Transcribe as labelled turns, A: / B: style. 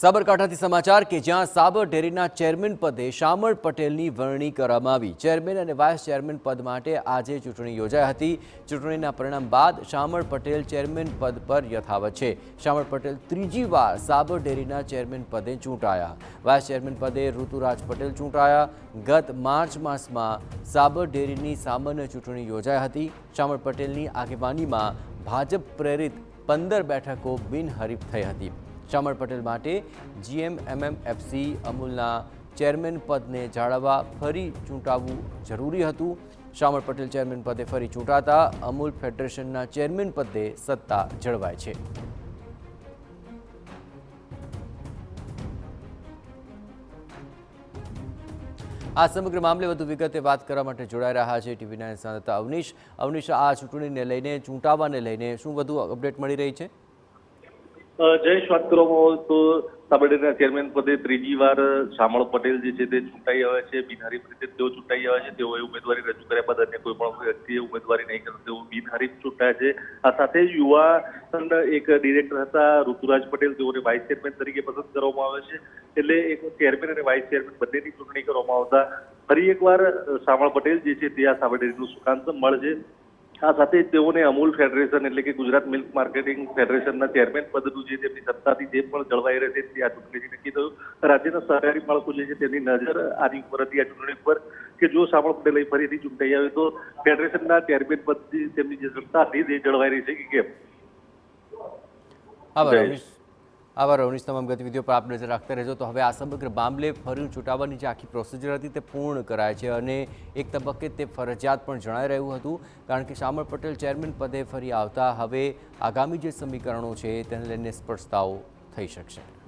A: સાબરકાંઠાથી સમાચાર કે જ્યાં સાબર ડેરીના ચેરમેન પદે શામળ પટેલની વરણી કરવામાં આવી। ચેરમેન અને વાઇસ ચેરમેન પદ માટે આજે ચૂંટણી યોજાઈ હતી। ચૂંટણીના પરિણામ બાદ શામળ પટેલ ચેરમેન પદ પર યથાવત છે। શામળ પટેલ ત્રીજી વાર સાબર ડેરીના ચેરમેન પદે ચૂંટાયા। વાઇસ ચેરમેન પદે ઋતુરાજ પટેલ ચૂંટાયા। ગત માર્ચ માસમાં સાબર ડેરીની સામાન્ય ચૂંટણી યોજાઈ હતી। શામળ પટેલની આગેવાનીમાં ભાજપ પ્રેરિત 15 બેઠકો બિનહરીફ થઈ હતી। શામળ પટેલ માટે GMMFC અમૂલના ચેરમેન પદને જાળવવા ફરી ચૂંટાવવું જરૂરી હતું। શામળ પટેલ ચેરમેન પદે ફરી ચૂંટાતા અમૂલ ફેડરેશનના ચેરમેન પદે સત્તા જળવાય છે। આ સમગ્ર મામલે વધુ વિગતે વાત કરવા માટે જોડાઈ રહ્યા છે TV9 સંવાદદાતા અવનીશ। અવનીશ, આ ચૂંટણીને લઈને ચૂંટાવાને લઈને શું વધુ અપડેટ મળી રહી છે?
B: જયેશ, વાત કરવામાં આવે તો સાબર ડેરીના ચેરમેન પદે ત્રીજી વાર શામળ પટેલ જે છે તે ચૂંટાઈ આવ્યા છે। બિનહરીફ રીતે તેઓ ચૂંટાઈ આવ્યા છે। તેઓએ ઉમેદવારી રજૂ કર્યા બાદ અન્ય કોઈ પણ વ્યક્તિએ ઉમેદવારી નહીં કરતા તેઓ બિનહરીફ ચૂંટાયા છે। આ સાથે યુવા એક ડિરેક્ટર હતા ઋતુરાજ પટેલ, તેઓને વાઇસ ચેરમેન તરીકે પસંદ કરવામાં આવે છે। એટલે એક ચેરમેન અને વાઇસ ચેરમેન બંનેની ચૂંટણી કરવામાં આવતા ફરી એકવાર શામળ પટેલ જે છે તે આ સાબર ડેરીનું સુકાન સંભાળશે। આ સાથે તેઓને અમૂલ ફેડરેશન એટલે કે ગુજરાત મિલ્ક માર્કેટિંગ ફેડરેશનના ચેરમેન પદનું જે તેમની સત્તાથી તે પણ જળવાઈ રહેશે તે આ ચૂંટણીથી નક્કી થયું। રાજ્યના સહકારી માળખું જે છે તેમની નજર આની ઉપર હતી આ ચૂંટણી પર કે જો શામળ પટેલ ફરીથી ચૂંટાઈ આવે તો ફેડરેશનના ચેરમેન પદની તેમની જે સત્તા હતી તે જળવાઈ રહેશે કે કેમ?
A: આભાર અવનીશ, તમામ ગતિવિધિઓ પર આપ નજર રાખતા રહેજો। તો હવે આ સમગ્ર મામલે ફરી ચૂંટાવાની જે આખી પ્રોસિજર હતી તે પૂર્ણ કરાય છે અને એક તબક્કે તે ફરજિયાત પણ જણાઈ રહ્યું હતું, કારણ કે શામળ પટેલ ચેરમેન પદે ફરી આવતા હવે આગામી જે સમીકરણો છે તેને લઈને સ્પષ્ટતાઓ થઈ શકશે।